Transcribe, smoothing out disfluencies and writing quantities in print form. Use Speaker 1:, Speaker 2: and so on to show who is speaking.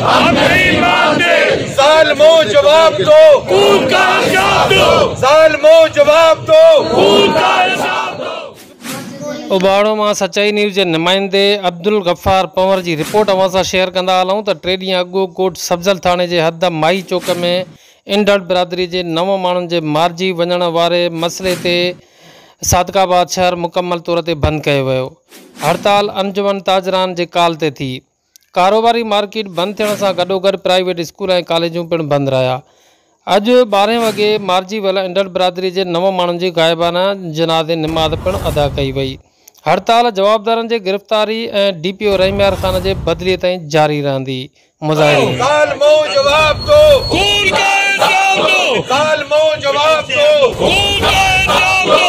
Speaker 1: हम नहीं मानते।
Speaker 2: जालिमो जवाब दो,
Speaker 1: खून का हिसाब दो।
Speaker 2: जालिमो जवाब दो,
Speaker 1: खून का हिसाब दो।
Speaker 3: उबाड़ो में सच्चाई न्यूज़ के नुमाइंदे अब्दुल गफ्फार पंवर की रिपोर्ट अवां सां शेयर कंदा हलूं त 3 ॾींहं अॻु कोट सब्जल थाणे के हद माई चौक में इंडड़ बिरादरी के 9 माण्हुनि के मारिजी वञण वारे मसले ते सादकाबाद शहर मुकम्मल तौर ते बंद किया वियो। हड़ताल अंजुमन ताजरान के काल ते थी। कारोबारी मार्केट बंद थियण सां गॾोगॾु प्राइवेट स्कूल ऐं कॉलेजूं पिणु बंद रहा। अज 12 वगे मारिजी वियल इंडड़ बिरादरी के 9 माण्हुनि की गायबाना जनाज़े निमाज़ पिणु अदा कई वई। हड़ताल जवाबदारनि की गिरफ्तारी ऐं DPO रहीमयार खान के बदली ताईं जारी रहंदी। मुज़ाहिरीन
Speaker 2: जालिमो जवाब दो,
Speaker 1: खून का हिसाब दो।
Speaker 2: जालिमो जवाब दो,
Speaker 1: खून का हिसाब दो।